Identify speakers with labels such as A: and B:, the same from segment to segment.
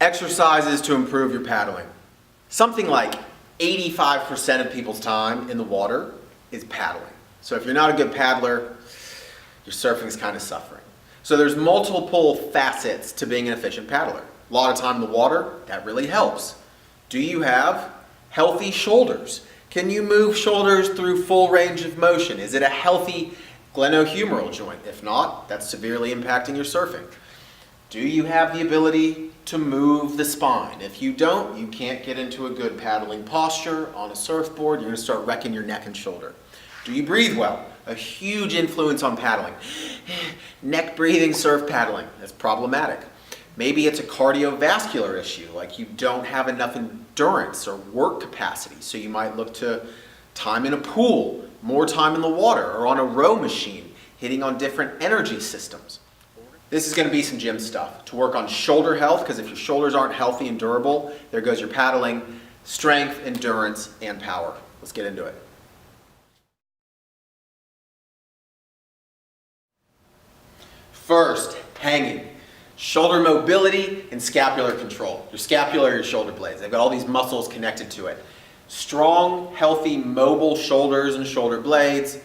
A: Exercises to improve your paddling. Something like 85% of people's time in the water is paddling. So if you're not a good paddler, your surfing is kind of suffering. So there's multiple facets to being an efficient paddler. A lot of time in the water, that really helps. Do you have healthy shoulders? Can you move shoulders through full range of motion? Is it a healthy glenohumeral joint? If not, that's severely impacting your surfing. Do you have the ability to move the spine? If you don't, you can't get into a good paddling posture on a surfboard. You're going to start wrecking your neck and shoulder. Do you breathe well? A huge influence on paddling. Neck breathing, surf paddling, that's problematic. Maybe it's a cardiovascular issue, like you don't have enough endurance or work capacity, so you might look to time in a pool, more time in the water, or on a row machine, hitting on different energy systems. This is going to be some gym stuff to work on shoulder health, because if your shoulders aren't healthy and durable, there goes your paddling, strength, endurance, and power. Let's get into it. First, hanging. Shoulder mobility and scapular control. Your scapula are your shoulder blades. They've got all these muscles connected to it. Strong, healthy, mobile shoulders and shoulder blades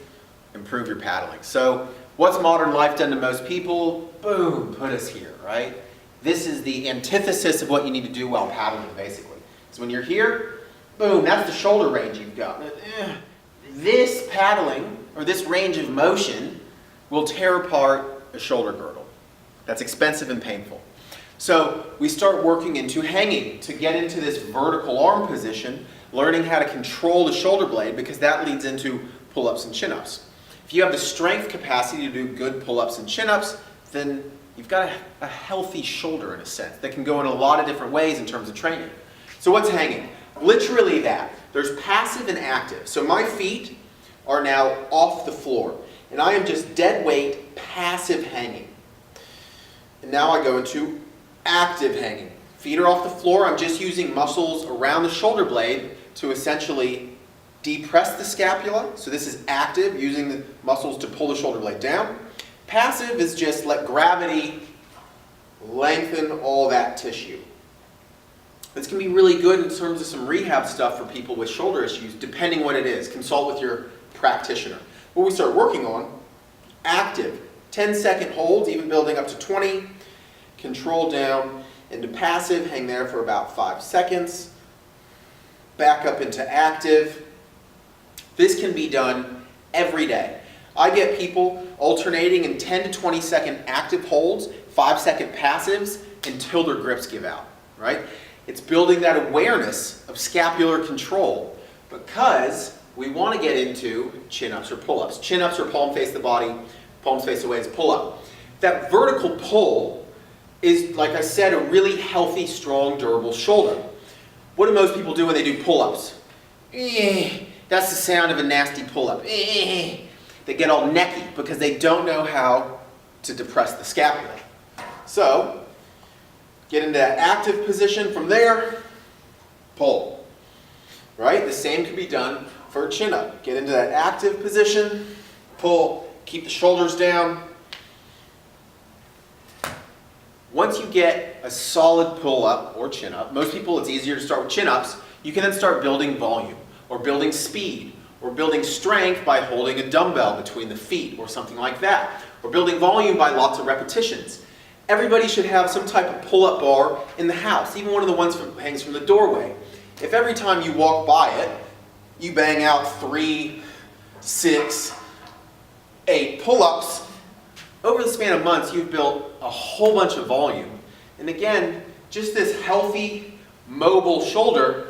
A: improve your paddling. So what's modern life done to most people? Boom, put us here, right? This is the antithesis of what you need to do while paddling, basically. So when you're here, boom, that's the shoulder range you've got. This paddling, or this range of motion, will tear apart a shoulder girdle. That's expensive and painful. So we start working into hanging to get into this vertical arm position, learning how to control the shoulder blade, because that leads into pull-ups and chin-ups. If you have the strength capacity to do good pull-ups and chin-ups, then you've got a healthy shoulder in a sense that can go in a lot of different ways in terms of training. So what's hanging? Literally that. There's passive and active. So my feet are now off the floor, and I am just dead weight, passive hanging. And now I go into active hanging. Feet are off the floor. I'm just using muscles around the shoulder blade to essentially depress the scapula. So this is active, using the muscles to pull the shoulder blade down. Passive is just let gravity lengthen all that tissue. This can be really good in terms of some rehab stuff for people with shoulder issues, depending what it is. Consult with your practitioner. What we start working on, active. 10-second holds, even building up to 20. Control down into passive, hang there for about 5 seconds. Back up into active. This can be done every day. I get people alternating in 10 to 20 second active holds, 5-second passives, until their grips give out, right? It's building that awareness of scapular control, because we want to get into chin-ups or pull-ups. Chin-ups are palm face the body, palms face away is pull-up. That vertical pull is, like I said, a really healthy, strong, durable shoulder. What do most people do when they do pull-ups? That's the sound of a nasty pull-up. They get all necky because they don't know how to depress the scapula. So, get into that active position. From there, pull. Right? The same can be done for a chin-up. Get into that active position, pull. Keep the shoulders down. Once you get a solid pull-up or chin-up, most people it's easier to start with chin-ups, you can then start building volume, or building speed, or building strength by holding a dumbbell between the feet, or something like that, or building volume by lots of repetitions. Everybody should have some type of pull-up bar in the house, even one of the ones that hangs from the doorway. If every time you walk by it, you bang out 3, 6, 8 pull-ups, over the span of months you've built a whole bunch of volume. And again, just this healthy, mobile shoulder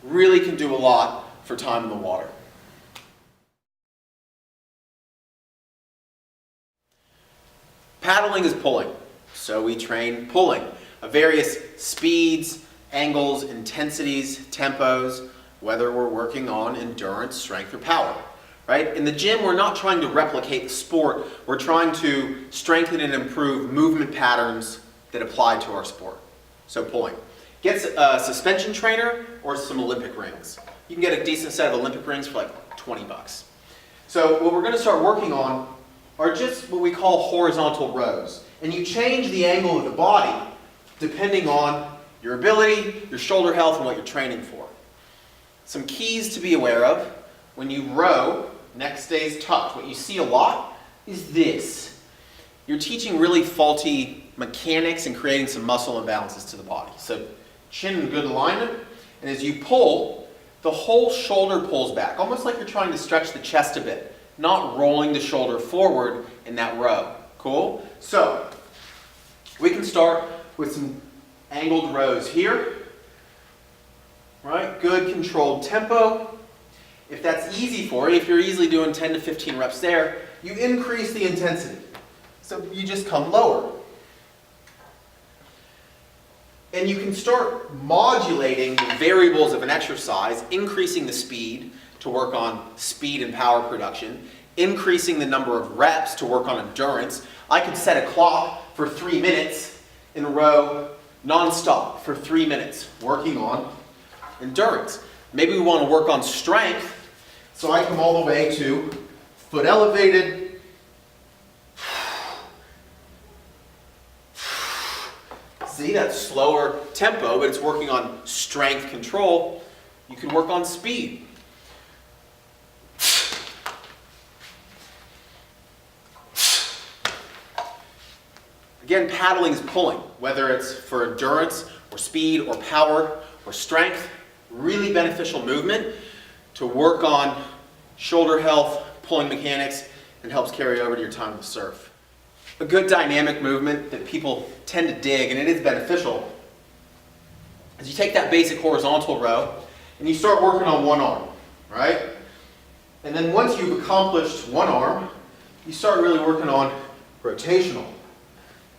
A: really can do a lot for time in the water. Paddling is pulling, so we train pulling of various speeds, angles, intensities, tempos, whether we're working on endurance, strength, or power. Right? In the gym, we're not trying to replicate the sport. We're trying to strengthen and improve movement patterns that apply to our sport. So pulling. Get a suspension trainer or some Olympic rings. You can get a decent set of Olympic rings for like 20 bucks. So what we're going to start working on are just what we call horizontal rows. And you change the angle of the body depending on your ability, your shoulder health, and what you're training for. Some keys to be aware of when you row, neck stays tucked. What you see a lot is this. You're teaching really faulty mechanics and creating some muscle imbalances to the body. So chin in good alignment, and as you pull, the whole shoulder pulls back, almost like you're trying to stretch the chest a bit, not rolling the shoulder forward in that row. Cool? So we can start with some angled rows here. Right? Good controlled tempo. If that's easy for you, if you're easily doing 10 to 15 reps there, you increase the intensity. So you just come lower. And you can start modulating the variables of an exercise, increasing the speed to work on speed and power production, increasing the number of reps to work on endurance. I could set a clock for 3 minutes in a row, non-stop for 3 minutes, working on endurance. Maybe we want to work on strength, so I come all the way to foot elevated, see, that's slower tempo, but it's working on strength control. You can work on speed. Again, paddling is pulling, whether it's for endurance or speed or power or strength. Really beneficial movement to work on shoulder health, pulling mechanics, and helps carry over to your time to surf. A good dynamic movement that people tend to dig, and it is beneficial, is you take that basic horizontal row and you start working on one arm, right? And then once you've accomplished one arm, you start really working on rotational.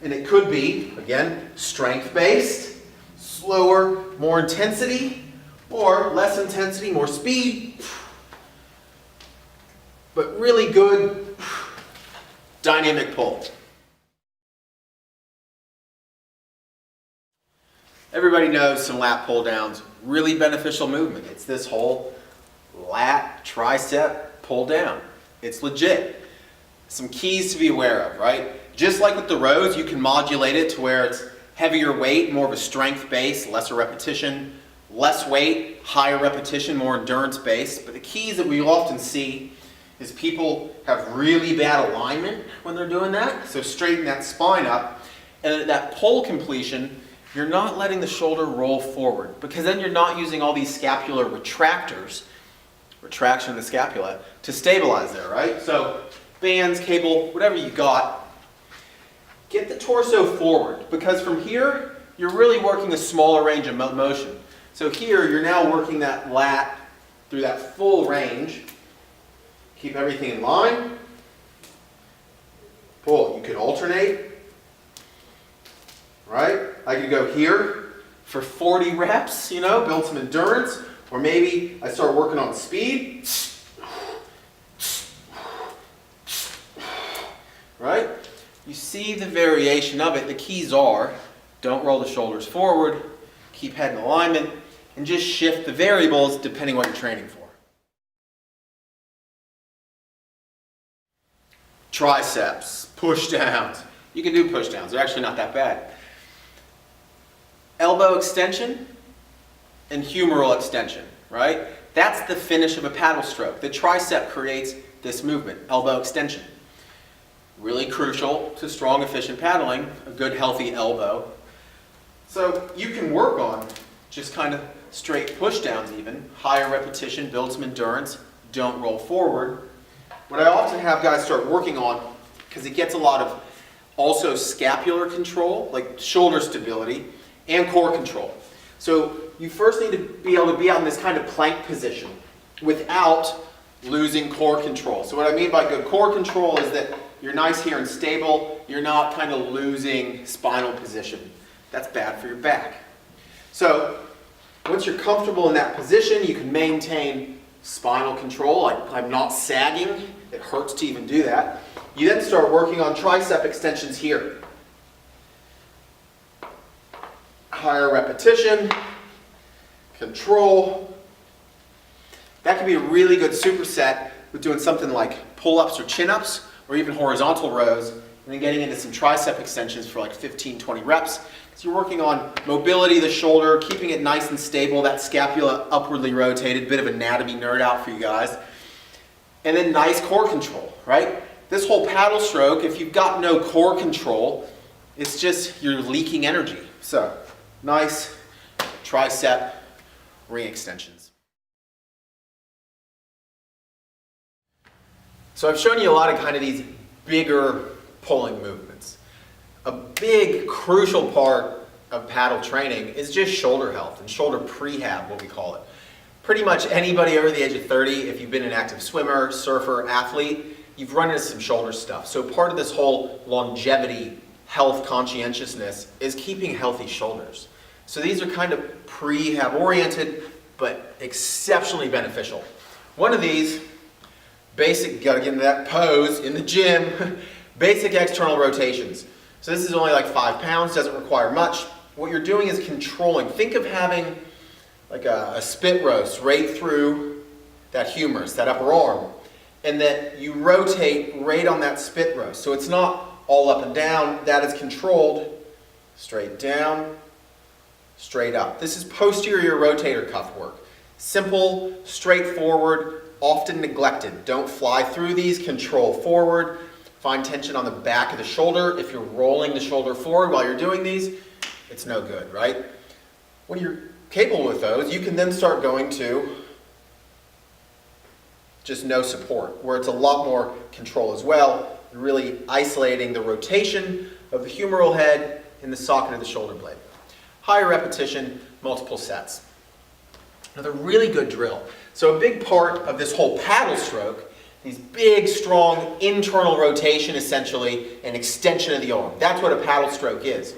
A: And it could be, again, strength-based, slower, more intensity, or less intensity, more speed, but really good dynamic pull. Everybody knows some lat pull downs, really beneficial movement. It's this whole lat tricep pull down. It's legit. Some keys to be aware of, right? Just like with the rows, you can modulate it to where it's heavier weight, more of a strength base, lesser repetition, less weight, higher repetition, more endurance based. But the keys that we often see is people have really bad alignment when they're doing that. So straighten that spine up, and at that pull completion, you're not letting the shoulder roll forward, because then you're not using all these scapular retractors, retraction of the scapula, to stabilize there, right? So bands, cable, whatever you got, get the torso forward, because from here, you're really working a smaller range of motion. So here, you're now working that lat through that full range. Keep everything in line. Pull. You could alternate. Right? I could go here for 40 reps, build some endurance. Or maybe I start working on speed. Right? You see the variation of it. The keys are, don't roll the shoulders forward, keep head in alignment, and just shift the variables depending what you're training for. Triceps, push downs. You can do push downs. They're actually not that bad. Elbow extension and humeral extension, right? That's the finish of a paddle stroke. The tricep creates this movement, elbow extension. Really crucial to strong, efficient paddling, a good, healthy elbow. So you can work on just kind of straight push downs even, higher repetition, build some endurance, don't roll forward. What I often have guys start working on, because it gets a lot of also scapular control, like shoulder stability, and core control. So you first need to be able to be out in this kind of plank position without losing core control. So what I mean by good core control is that you're nice here and stable, you're not kind of losing spinal position. That's bad for your back. So once you're comfortable in that position, you can maintain spinal control. I'm not sagging. It hurts to even do that. You then start working on tricep extensions here. Higher repetition, control. That can be a really good superset with doing something like pull-ups or chin-ups, or even horizontal rows and then getting into some tricep extensions for like 15, 20 reps. So you're working on mobility of the shoulder, keeping it nice and stable, that scapula upwardly rotated, bit of anatomy nerd out for you guys. And then nice core control, right? This whole paddle stroke, if you've got no core control, it's just you're leaking energy. So nice tricep ring extensions. So I've shown you a lot of kind of these bigger pulling movements. A big crucial part of paddle training is just shoulder health and shoulder prehab, what we call it. Pretty much anybody over the age of 30, if you've been an active swimmer, surfer, athlete, you've run into some shoulder stuff. So part of this whole longevity, health conscientiousness is keeping healthy shoulders. So these are kind of prehab oriented, but exceptionally beneficial. One of these, basic, gotta get into that pose in the gym, basic external rotations. So this is only like 5 pounds, doesn't require much. What you're doing is controlling. Think of having like a spit roast right through that humerus, that upper arm, and that you rotate right on that spit roast. So it's not all up and down, that is controlled straight down, straight up. This is posterior rotator cuff work. Simple, straightforward, often neglected. Don't fly through these, control forward, find tension on the back of the shoulder. If you're rolling the shoulder forward while you're doing these, it's no good, right? When you're capable with those, you can then start going to just no support, where it's a lot more control as well. You're really isolating the rotation of the humeral head in the socket of the shoulder blade. Higher repetition, multiple sets. Another really good drill. So a big part of this whole paddle stroke, these big, strong internal rotation essentially, and extension of the arm. That's what a paddle stroke is.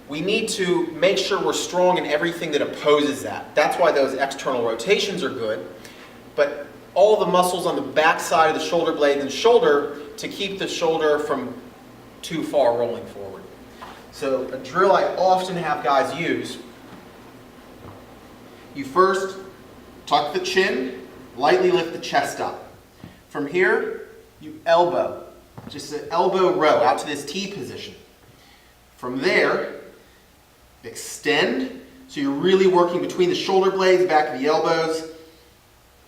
A: We need to make sure we're strong in everything that opposes that. That's why those external rotations are good. But all the muscles on the back side of the shoulder blade and shoulder to keep the shoulder from too far rolling forward. So a drill I often have guys use, you first tuck the chin, lightly lift the chest up. From here, you elbow, just an elbow row out to this T position. From there, extend, so you're really working between the shoulder blades, back of the elbows,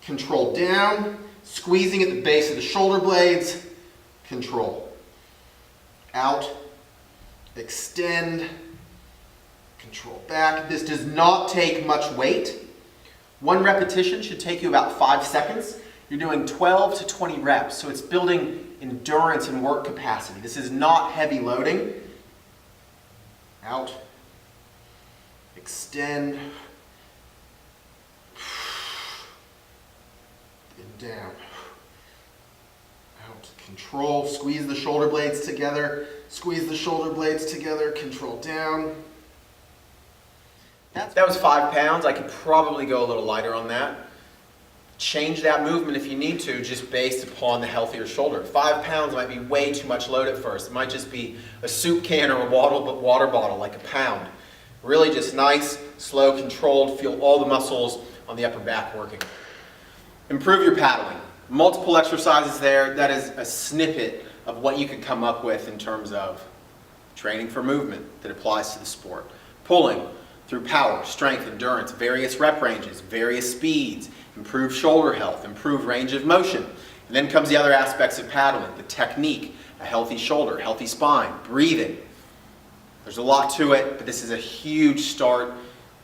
A: control down, squeezing at the base of the shoulder blades, control. Out, extend, control back. This does not take much weight. One repetition should take you about 5 seconds. You're doing 12 to 20 reps, so it's building endurance and work capacity. This is not heavy loading. Out, extend, and down. Out, control, squeeze the shoulder blades together, squeeze the shoulder blades together, control down. That was 5 pounds. I could probably go a little lighter on that. Change that movement if you need to, just based upon the healthier shoulder. 5 pounds might be way too much load at first. It might just be a soup can or a water bottle, like a pound. Really just nice, slow, controlled, feel all the muscles on the upper back working. Improve your paddling. Multiple exercises there. That is a snippet of what you could come up with in terms of training for movement that applies to the sport. Pulling through power, strength, endurance, various rep ranges, various speeds, improve shoulder health, improve range of motion. And then comes the other aspects of paddling, the technique, a healthy shoulder, healthy spine, breathing. There's a lot to it, but this is a huge start.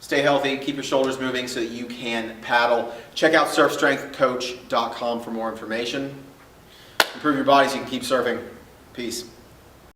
A: Stay healthy, keep your shoulders moving so that you can paddle. Check out surfstrengthcoach.com for more information. Improve your body so you can keep surfing. Peace.